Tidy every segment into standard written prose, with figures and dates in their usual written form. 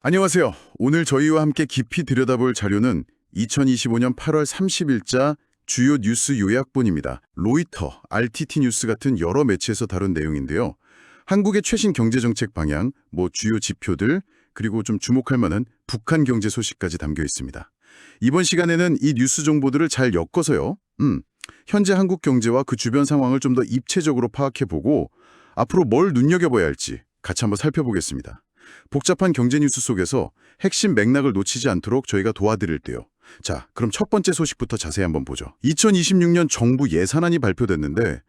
안녕하세요. 오늘 저희와 함께 깊이 들여다볼 자료는 2025년 8월 30일자 주요 뉴스 요약본입니다. 로이터, RTT 뉴스 같은 여러 매체에서 다룬 내용인데요. 한국의 최신 경제정책 방향, 주요 지표들, 그리고 좀 주목할 만한 북한 경제 소식까지 담겨 있습니다. 이번 시간에는 이 뉴스 정보들을 잘 엮어서요. 현재 한국 경제와 그 주변 상황을 좀 더 입체적으로 파악해보고 앞으로 뭘 눈여겨봐야 할지 같이 한번 살펴보겠습니다. 복잡한 경제 뉴스 속에서 핵심 맥락을 놓치지 않도록 저희가 도와드릴게요. 자, 그럼 첫 번째 소식부터 자세히 한번 보죠. 2026년 정부 예산안이 발표됐는데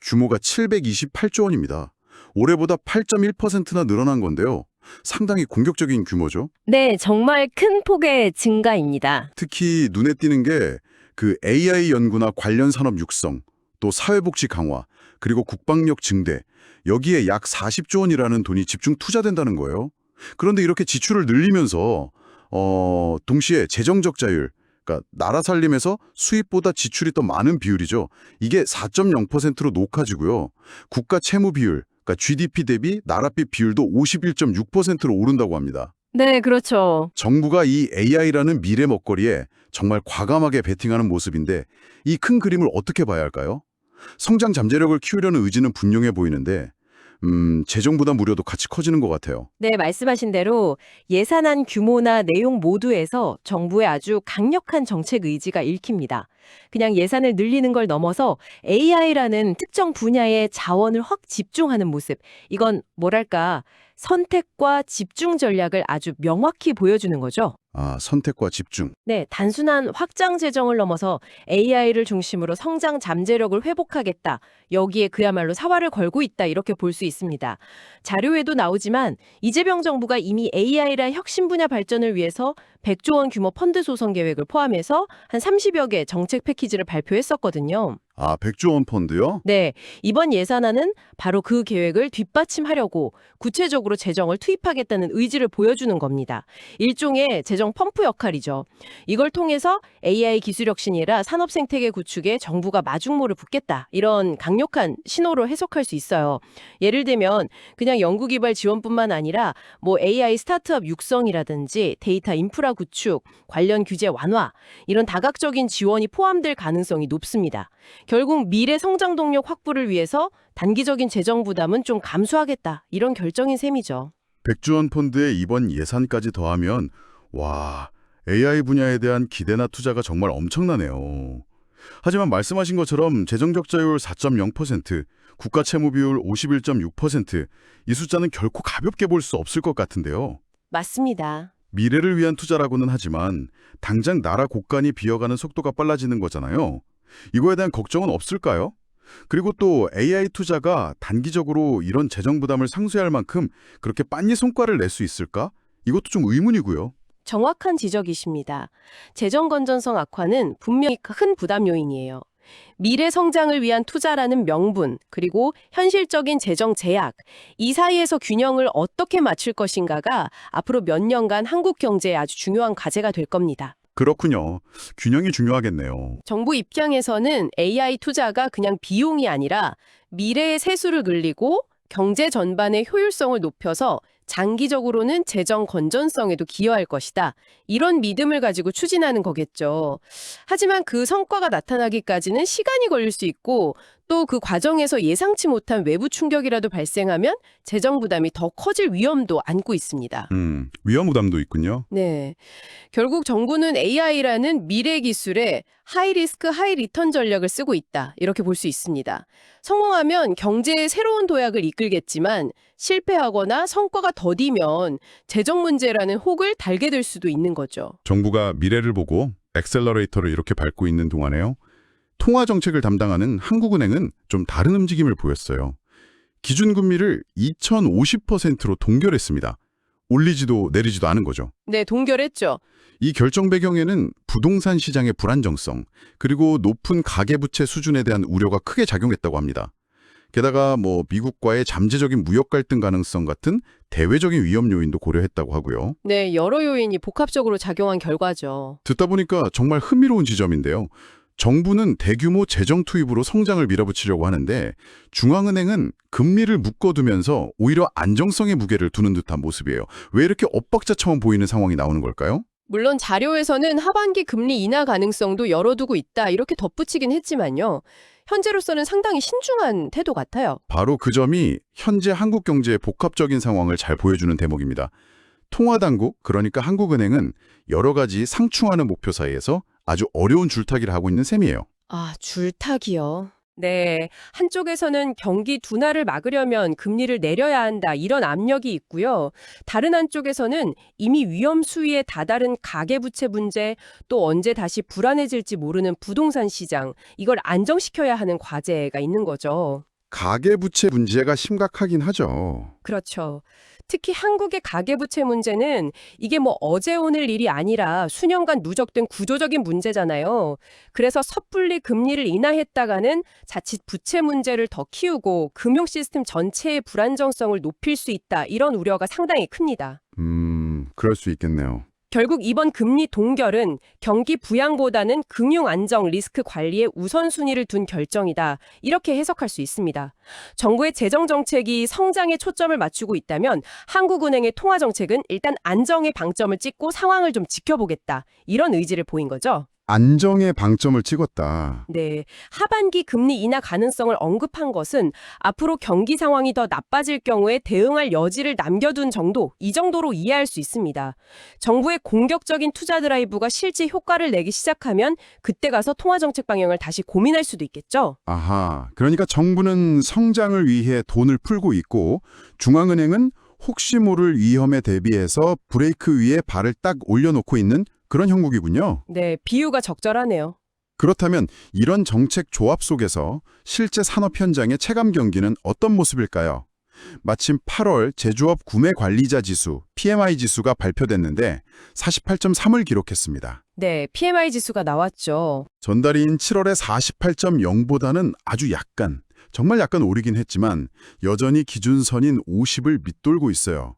규모가 728조 원입니다. 올해보다 8.1%나 늘어난 건데요. 상당히 공격적인 규모죠. 네, 정말 큰 폭의 증가입니다. 특히 눈에 띄는 게 그 AI 연구나 관련 산업 육성, 또 사회복지 강화, 그리고 국방력 증대, 여기에 약 40조 원이라는 돈이 집중 투자된다는 거예요. 그런데 이렇게 지출을 늘리면서 동시에 재정 적자율, 그러니까 나라 살림에서 수입보다 지출이 더 많은 비율이죠. 이게 4.0%로 높아지고요. 국가 채무 비율, 그러니까 GDP 대비 나라비 비율도 51.6%로 오른다고 합니다. 네, 그렇죠. 정부가 이 AI라는 미래 먹거리에 정말 과감하게 베팅하는 모습인데 이 큰 그림을 어떻게 봐야 할까요? 성장 잠재력을 키우려는 의지는 분명해 보이는데 재정 부담 우려도 같이 커지는 것 같아요. 네, 말씀하신 대로 예산안 규모나 내용 모두에서 정부의 아주 강력한 정책 의지가 읽힙니다. 그냥 예산을 늘리는 걸 넘어서 AI라는 특정 분야에 자원을 확 집중하는 모습. 이건 뭐랄까, 선택과 집중 전략을 아주 명확히 보여주는 거죠. 선택과 집중. 네, 단순한 확장 재정을 넘어서 AI를 중심으로 성장 잠재력을 회복하겠다. 여기에 그야말로 사활을 걸고 있다. 이렇게 볼 수 있습니다. 자료에도 나오지만 이재명 정부가 이미 AI라 혁신 분야 발전을 위해서 100조 원 규모 펀드 조성 계획을 포함해서 한 30여 개 정책 패키지를 발표했었거든요. 100조 원 펀드요? 네, 이번 예산안은 바로 그 계획을 뒷받침하려고 구체적으로 재정을 투입하겠다는 의지를 보여주는 겁니다. 일종의 재정 펌프 역할이죠. 이걸 통해서 AI 기술 혁신이라 산업 생태계 구축에 정부가 마중물을 붓겠다. 이런 강력한 신호로 해석할 수 있어요. 예를 들면 그냥 연구개발 지원뿐만 아니라 AI 스타트업 육성이라든지 데이터 인프라 구축, 관련 규제 완화, 이런 다각적인 지원이 포함될 가능성이 높습니다. 결국 미래 성장 동력 확보를 위해서 단기적인 재정 부담은 좀 감수하겠다. 이런 결정인 셈이죠. 100조 원 펀드에 이번 예산까지 더하면 AI 분야에 대한 기대나 투자가 정말 엄청나네요. 하지만 말씀하신 것처럼 재정 적자율 4.0%, 국가 채무 비율 51.6%, 이 숫자는 결코 가볍게 볼 수 없을 것 같은데요. 맞습니다. 미래를 위한 투자라고는 하지만 당장 나라 곳간이 비어가는 속도가 빨라지는 거잖아요. 이거에 대한 걱정은 없을까요? 그리고 또 AI 투자가 단기적으로 이런 재정 부담을 상쇄할 만큼 그렇게 빨리 성과를 낼 수 있을까? 이것도 좀 의문이고요. 정확한 지적이십니다. 재정 건전성 악화는 분명히 큰 부담 요인이에요. 미래 성장을 위한 투자라는 명분, 그리고 현실적인 재정 제약, 이 사이에서 균형을 어떻게 맞출 것인가가 앞으로 몇 년간 한국 경제에 아주 중요한 과제가 될 겁니다. 그렇군요. 균형이 중요하겠네요. 정부 입장에서는 AI 투자가 그냥 비용이 아니라 미래의 세수를 늘리고 경제 전반의 효율성을 높여서 장기적으로는 재정 건전성에도 기여할 것이다. 이런 믿음을 가지고 추진하는 거겠죠. 하지만 그 성과가 나타나기까지는 시간이 걸릴 수 있고 또 그 과정에서 예상치 못한 외부 충격이라도 발생하면 재정 부담이 더 커질 위험도 안고 있습니다. 위험 부담도 있군요. 네. 결국 정부는 AI라는 미래 기술에 하이 리스크 하이 리턴 전략을 쓰고 있다. 이렇게 볼 수 있습니다. 성공하면 경제의 새로운 도약을 이끌겠지만 실패하거나 성과가 더디면 재정 문제라는 혹을 달게 될 수도 있는 거죠. 정부가 미래를 보고 엑셀러레이터를 이렇게 밟고 있는 동안에요. 통화 정책을 담당하는 한국은행은 좀 다른 움직임을 보였어요. 기준금리를 2050%로 동결했습니다. 올리지도 내리지도 않은 거죠. 네, 동결했죠. 이 결정 배경에는 부동산 시장의 불안정성, 그리고 높은 가계부채 수준에 대한 우려가 크게 작용했다고 합니다. 게다가 미국과의 잠재적인 무역 갈등 가능성 같은 대외적인 위험 요인도 고려했다고 하고요. 네, 여러 요인이 복합적으로 작용한 결과죠. 듣다 보니까 정말 흥미로운 지점인데요. 정부는 대규모 재정 투입으로 성장을 밀어붙이려고 하는데 중앙은행은 금리를 묶어두면서 오히려 안정성의 무게를 두는 듯한 모습이에요. 왜 이렇게 엇박자처럼 보이는 상황이 나오는 걸까요? 물론 자료에서는 하반기 금리 인하 가능성도 열어두고 있다 이렇게 덧붙이긴 했지만요. 현재로서는 상당히 신중한 태도 같아요. 바로 그 점이 현재 한국 경제의 복합적인 상황을 잘 보여주는 대목입니다. 통화당국, 그러니까 한국은행은 여러 가지 상충하는 목표 사이에서 아주 어려운 줄타기를 하고 있는 셈이에요. 아, 줄타기요. 네, 한쪽에서는 경기 둔화를 막으려면 금리를 내려야 한다 이런 압력이 있고요. 다른 한쪽에서는 이미 위험 수위에 다다른 가계부채 문제, 또 언제 다시 불안해질지 모르는 부동산 시장, 이걸 안정시켜야 하는 과제가 있는 거죠. 가계부채 문제가 심각하긴 하죠. 그렇죠. 특히 한국의 가계부채 문제는 이게 뭐 어제 오늘 일이 아니라 수년간 누적된 구조적인 문제잖아요. 그래서 섣불리 금리를 인하했다가는 자칫 부채 문제를 더 키우고 금융 시스템 전체의 불안정성을 높일 수 있다. 이런 우려가 상당히 큽니다. 그럴 수 있겠네요. 결국 이번 금리 동결은 경기 부양보다는 금융 안정 리스크 관리에 우선순위를 둔 결정이다. 이렇게 해석할 수 있습니다. 정부의 재정 정책이 성장에 초점을 맞추고 있다면 한국은행의 통화 정책은 일단 안정에 방점을 찍고 상황을 좀 지켜보겠다. 이런 의지를 보인 거죠. 안정의 방점을 찍었다. 네, 하반기 금리 인하 가능성을 언급한 것은 앞으로 경기 상황이 더 나빠질 경우에 대응할 여지를 남겨둔 정도, 이 정도로 이해할 수 있습니다. 정부의 공격적인 투자 드라이브가 실제 효과를 내기 시작하면 그때 가서 통화정책 방향을 다시 고민할 수도 있겠죠. 아하, 그러니까 정부는 성장을 위해 돈을 풀고 있고 중앙은행은 혹시 모를 위험에 대비해서 브레이크 위에 발을 딱 올려놓고 있는 그런 형국이군요. 네, 비유가 적절하네요. 그렇다면 이런 정책 조합 속에서 실제 산업 현장의 체감 경기는 어떤 모습일까요? 마침 8월 제조업 구매 관리자 지수, PMI 지수가 발표됐는데 48.3을 기록했습니다. 네, PMI 지수가 나왔죠. 전달인 7월의 48.0보다는 아주 약간, 정말 약간 오르긴 했지만 여전히 기준선인 50을 밑돌고 있어요.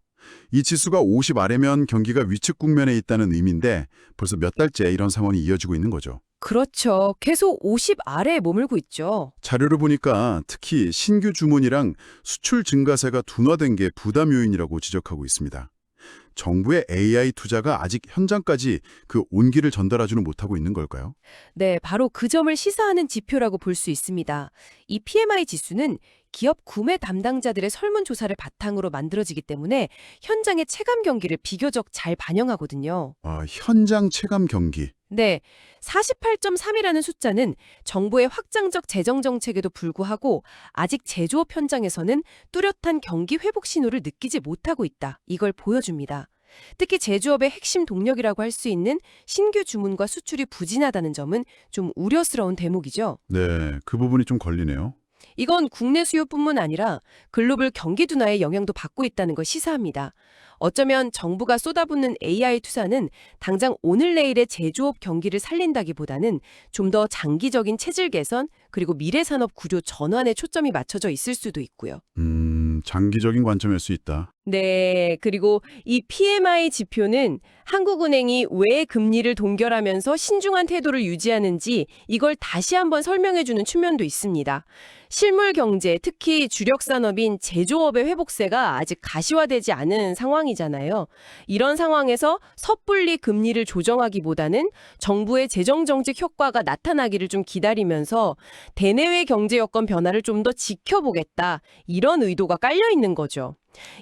이 지수가 50 아래면 경기가 위축 국면에 있다는 의미인데 벌써 몇 달째 이런 상황이 이어지고 있는 거죠. 그렇죠. 계속 50 아래에 머물고 있죠. 자료를 보니까 특히 신규 주문이랑 수출 증가세가 둔화된 게 부담 요인이라고 지적하고 있습니다. 정부의 AI 투자가 아직 현장까지 그 온기를 전달하지는 못하고 있는 걸까요? 네, 바로 그 점을 시사하는 지표라고 볼 수 있습니다. 이 PMI 지수는 기업 구매 담당자들의 설문조사를 바탕으로 만들어지기 때문에 현장의 체감 경기를 비교적 잘 반영하거든요. 현장 체감 경기. 네, 48.3이라는 숫자는 정부의 확장적 재정 정책에도 불구하고 아직 제조업 현장에서는 뚜렷한 경기 회복 신호를 느끼지 못하고 있다. 이걸 보여줍니다. 특히 제조업의 핵심 동력이라고 할 수 있는 신규 주문과 수출이 부진하다는 점은 좀 우려스러운 대목이죠. 네, 그 부분이 좀 걸리네요. 이건 국내 수요뿐만 아니라 글로벌 경기 둔화의 영향도 받고 있다는 걸 시사합니다. 어쩌면 정부가 쏟아붓는 AI 투자는 당장 오늘 내일의 제조업 경기를 살린다기보다는 좀 더 장기적인 체질 개선 그리고 미래 산업 구조 전환에 초점이 맞춰져 있을 수도 있고요. 장기적인 관점일 수 있다. 네, 그리고 이 PMI 지표는 한국은행이 왜 금리를 동결하면서 신중한 태도를 유지하는지 이걸 다시 한번 설명해주는 측면도 있습니다. 실물 경제, 특히 주력 산업인 제조업의 회복세가 아직 가시화되지 않은 상황이잖아요. 이런 상황에서 섣불리 금리를 조정하기보다는 정부의 재정 정책 효과가 나타나기를 좀 기다리면서 대내외 경제 여건 변화를 좀 더 지켜보겠다. 이런 의도가 깔려 있는 거죠.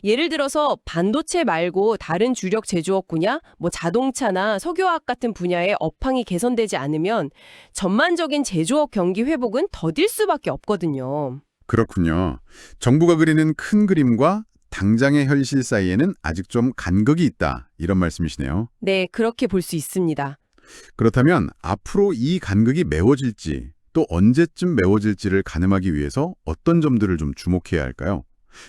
예를 들어서 반도체 말고 다른 주력 제조업 분야, 뭐 자동차나 석유화학 같은 분야의 업황이 개선되지 않으면 전반적인 제조업 경기 회복은 더딜 수밖에 없거든요. 그렇군요. 정부가 그리는 큰 그림과 당장의 현실 사이에는 아직 좀 간극이 있다. 이런 말씀이시네요. 네, 그렇게 볼 수 있습니다. 그렇다면 앞으로 이 간극이 메워질지 또 언제쯤 메워질지를 가늠하기 위해서 어떤 점들을 좀 주목해야 할까요?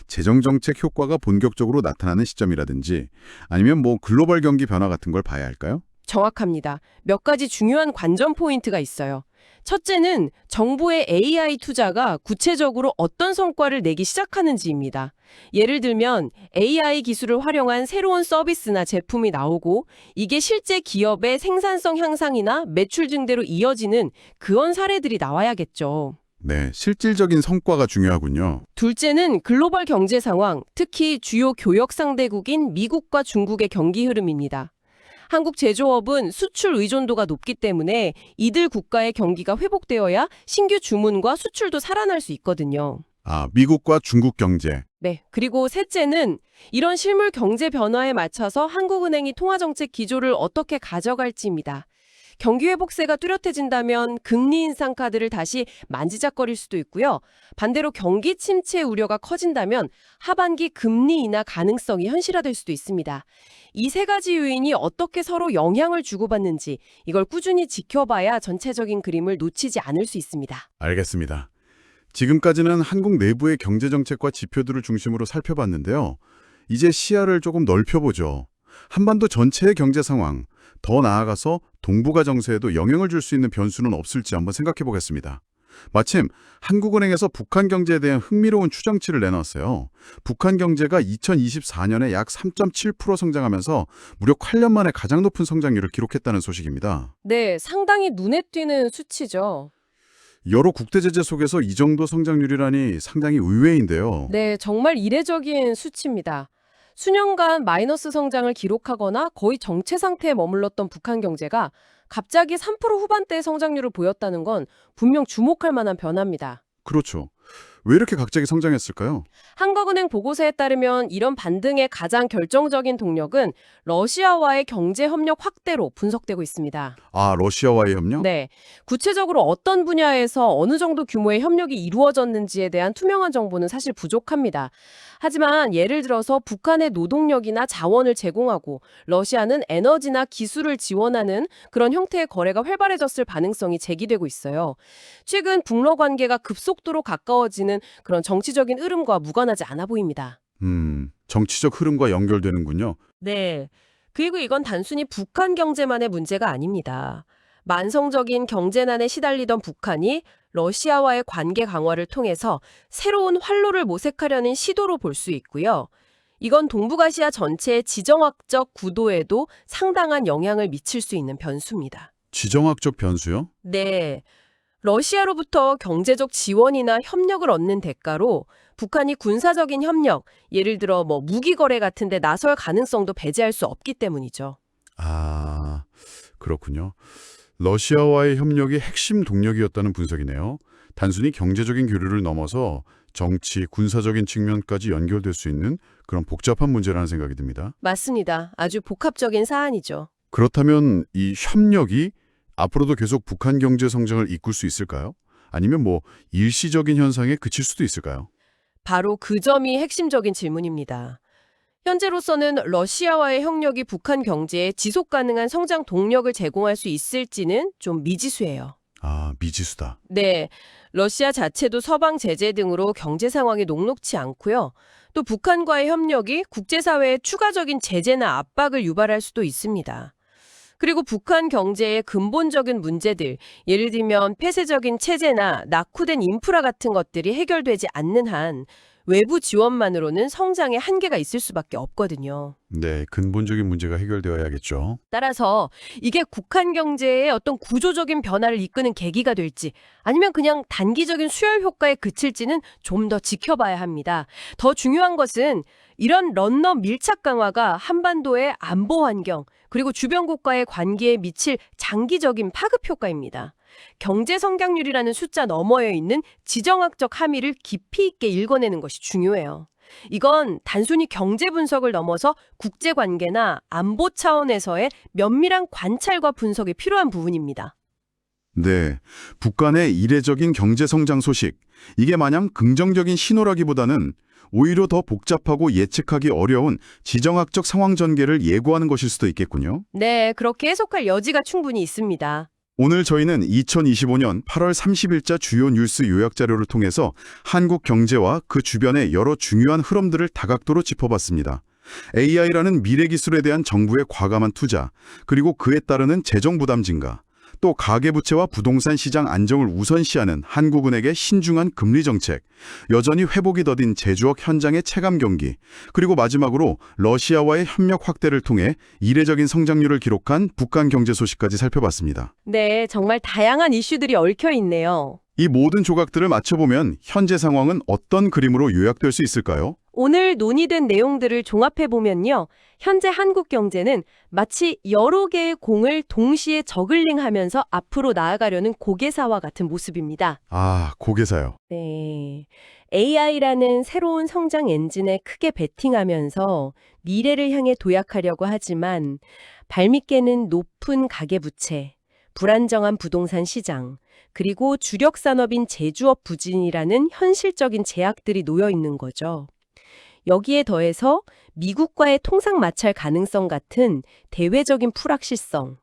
재정정책 효과가 본격적으로 나타나는 시점이라든지 아니면 뭐 글로벌 경기 변화 같은 걸 봐야 할까요? 정확합니다. 몇 가지 중요한 관전 포인트가 있어요. 첫째는 정부의 AI 투자가 구체적으로 어떤 성과를 내기 시작하는지입니다. 예를 들면 AI 기술을 활용한 새로운 서비스나 제품이 나오고 이게 실제 기업의 생산성 향상이나 매출 증대로 이어지는 그런 사례들이 나와야겠죠. 네, 실질적인 성과가 중요하군요. 둘째는 글로벌 경제 상황, 특히 주요 교역 상대국인 미국과 중국의 경기 흐름입니다. 한국 제조업은 수출 의존도가 높기 때문에 이들 국가의 경기가 회복되어야 신규 주문과 수출도 살아날 수 있거든요. 아, 미국과 중국 경제. 네. 그리고 셋째는 이런 실물 경제 변화에 맞춰서 한국은행이 통화정책 기조를 어떻게 가져갈지입니다. 경기 회복세가 뚜렷해진다면 금리 인상 카드를 다시 만지작거릴 수도 있고요. 반대로 경기 침체 우려가 커진다면 하반기 금리 인하 가능성이 현실화될 수도 있습니다. 이 세 가지 요인이 어떻게 서로 영향을 주고받는지 이걸 꾸준히 지켜봐야 전체적인 그림을 놓치지 않을 수 있습니다. 알겠습니다. 지금까지는 한국 내부의 경제정책과 지표들을 중심으로 살펴봤는데요. 이제 시야를 조금 넓혀보죠. 한반도 전체의 경제 상황, 더 나아가서 동북아 정세에도 영향을 줄 수 있는 변수는 없을지 한번 생각해 보겠습니다. 마침 한국은행에서 북한 경제에 대한 흥미로운 추정치를 내놨어요. 북한 경제가 2024년에 약 3.7% 성장하면서 무려 8년 만에 가장 높은 성장률을 기록했다는 소식입니다. 네, 상당히 눈에 띄는 수치죠. 여러 국제 제재 속에서 이 정도 성장률이라니 상당히 의외인데요. 네, 정말 이례적인 수치입니다. 수년간 마이너스 성장을 기록하거나 거의 정체 상태에 머물렀던 북한 경제가 갑자기 3% 후반대의 성장률을 보였다는 건 분명 주목할 만한 변화입니다. 그렇죠. 왜 이렇게 갑자기 성장했을까요? 한국은행 보고서에 따르면 이런 반등의 가장 결정적인 동력은 러시아와의 경제 협력 확대로 분석되고 있습니다. 아, 러시아와의 협력? 네, 구체적으로 어떤 분야에서 어느 정도 규모의 협력이 이루어졌는지에 대한 투명한 정보는 사실 부족합니다. 하지만 예를 들어서 북한의 노동력이나 자원을 제공하고 러시아는 에너지나 기술을 지원하는 그런 형태의 거래가 활발해졌을 가능성이 제기되고 있어요. 최근 북러 관계가 급속도로 가까워지는 그런 정치적인 흐름과 무관하지 않아 보입니다. 정치적 흐름과 연결되는군요. 네. 그리고 이건 단순히 북한 경제만의 문제가 아닙니다. 만성적인 경제난에 시달리던 북한이 러시아와의 관계 강화를 통해서 새로운 활로를 모색하려는 시도로 볼 수 있고요. 이건 동북아시아 전체의 지정학적 구도에도 상당한 영향을 미칠 수 있는 변수입니다. 지정학적 변수요? 네. 러시아로부터 경제적 지원이나 협력을 얻는 대가로 북한이 군사적인 협력, 예를 들어 무기 거래 같은 데 나설 가능성도 배제할 수 없기 때문이죠. 아, 그렇군요. 러시아와의 협력이 핵심 동력이었다는 분석이네요. 단순히 경제적인 교류를 넘어서 정치, 군사적인 측면까지 연결될 수 있는 그런 복잡한 문제라는 생각이 듭니다. 맞습니다. 아주 복합적인 사안이죠. 그렇다면 이 협력이 앞으로도 계속 북한 경제 성장을 이끌 수 있을까요? 아니면 일시적인 현상에 그칠 수도 있을까요? 바로 그 점이 핵심적인 질문입니다. 현재로서는 러시아와의 협력이 북한 경제에 지속 가능한 성장 동력을 제공할 수 있을지는 좀 미지수예요. 아, 미지수다. 네, 러시아 자체도 서방 제재 등으로 경제 상황이 녹록치 않고요. 또 북한과의 협력이 국제사회에 추가적인 제재나 압박을 유발할 수도 있습니다. 그리고 북한 경제의 근본적인 문제들, 예를 들면 폐쇄적인 체제나 낙후된 인프라 같은 것들이 해결되지 않는 한 외부 지원만으로는 성장에 한계가 있을 수밖에 없거든요. 네, 근본적인 문제가 해결되어야겠죠. 따라서 이게 북한 경제의 어떤 구조적인 변화를 이끄는 계기가 될지 아니면 그냥 단기적인 수혈 효과에 그칠지는 좀 더 지켜봐야 합니다. 더 중요한 것은 이런 런너 밀착 강화가 한반도의 안보 환경 그리고 주변국과의 관계에 미칠 장기적인 파급 효과입니다. 경제 성장률이라는 숫자 너머에 있는 지정학적 함의를 깊이 있게 읽어내는 것이 중요해요. 이건 단순히 경제 분석을 넘어서 국제관계나 안보 차원에서의 면밀한 관찰과 분석이 필요한 부분입니다. 네, 북한의 이례적인 경제 성장 소식, 이게 마냥 긍정적인 신호라기보다는 오히려 더 복잡하고 예측하기 어려운 지정학적 상황 전개를 예고하는 것일 수도 있겠군요. 네, 그렇게 해석할 여지가 충분히 있습니다. 오늘 저희는 2025년 8월 30일자 주요 뉴스 요약 자료를 통해서 한국 경제와 그 주변의 여러 중요한 흐름들을 다각도로 짚어봤습니다. AI라는 미래 기술에 대한 정부의 과감한 투자, 그리고 그에 따르는 재정 부담 증가, 또 가계부채와 부동산 시장 안정을 우선시하는 한국은행의 신중한 금리 정책, 여전히 회복이 더딘 제조업 현장의 체감 경기, 그리고 마지막으로 러시아와의 협력 확대를 통해 이례적인 성장률을 기록한 북한 경제 소식까지 살펴봤습니다. 네, 정말 다양한 이슈들이 얽혀 있네요. 이 모든 조각들을 맞춰보면 현재 상황은 어떤 그림으로 요약될 수 있을까요? 오늘 논의된 내용들을 종합해보면요. 현재 한국 경제는 마치 여러 개의 공을 동시에 저글링하면서 앞으로 나아가려는 고개사와 같은 모습입니다. 아, 고개사요. 네. AI라는 새로운 성장 엔진에 크게 베팅하면서 미래를 향해 도약하려고 하지만 발밑께는 높은 가계부채, 불안정한 부동산 시장, 그리고 주력 산업인 제조업 부진이라는 현실적인 제약들이 놓여 있는 거죠. 여기에 더해서 미국과의 통상 마찰 가능성 같은 대외적인 불확실성,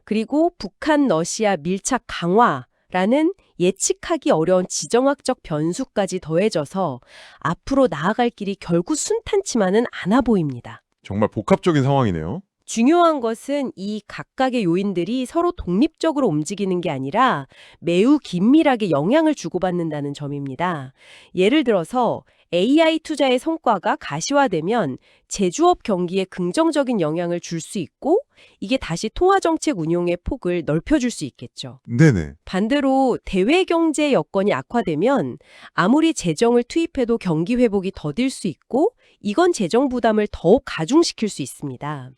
그리고 북한 러시아 밀착 강화라는 예측하기 어려운 지정학적 변수까지 더해져서 앞으로 나아갈 길이 결국 순탄치만은 않아 보입니다. 정말 복합적인 상황이네요. 중요한 것은 이 각각의 요인들이 서로 독립적으로 움직이는 게 아니라 매우 긴밀하게 영향을 주고받는다는 점입니다. 예를 들어서 AI 투자의 성과가 가시화되면 제조업 경기에 긍정적인 영향을 줄 수 있고 이게 다시 통화정책 운용의 폭을 넓혀줄 수 있겠죠. 네네. 반대로 대외 경제 여건이 악화되면 아무리 재정을 투입해도 경기 회복이 더딜 수 있고 이건 재정 부담을 더욱 가중시킬 수 있습니다.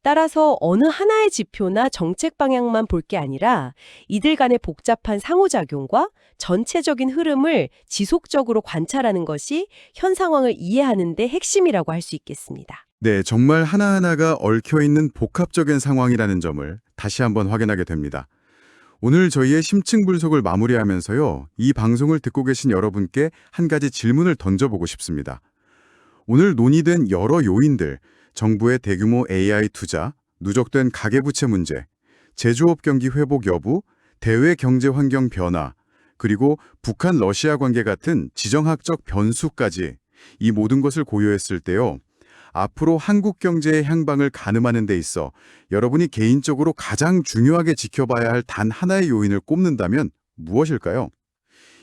따라서 어느 하나의 지표나 정책 방향만 볼 게 아니라 이들 간의 복잡한 상호작용과 전체적인 흐름을 지속적으로 관찰하는 것이 현 상황을 이해하는 데 핵심이라고 할 수 있겠습니다. 네, 정말 하나하나가 얽혀있는 복합적인 상황이라는 점을 다시 한번 확인하게 됩니다. 오늘 저희의 심층 분석을 마무리하면서요, 이 방송을 듣고 계신 여러분께 한 가지 질문을 던져보고 싶습니다. 오늘 논의된 여러 요인들, 정부의 대규모 AI 투자, 누적된 가계부채 문제, 제조업 경기 회복 여부, 대외 경제 환경 변화, 그리고 북한 러시아 관계 같은 지정학적 변수까지 이 모든 것을 고려했을 때요. 앞으로 한국 경제의 향방을 가늠하는 데 있어 여러분이 개인적으로 가장 중요하게 지켜봐야 할 단 하나의 요인을 꼽는다면 무엇일까요?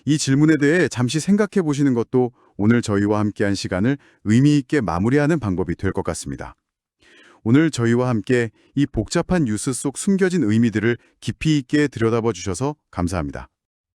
이 질문에 대해 잠시 생각해 보시는 것도 오늘 저희와 함께한 시간을 의미 있게 마무리하는 방법이 될 것 같습니다. 오늘 저희와 함께 이 복잡한 뉴스 속 숨겨진 의미들을 깊이 있게 들여다봐 주셔서 감사합니다.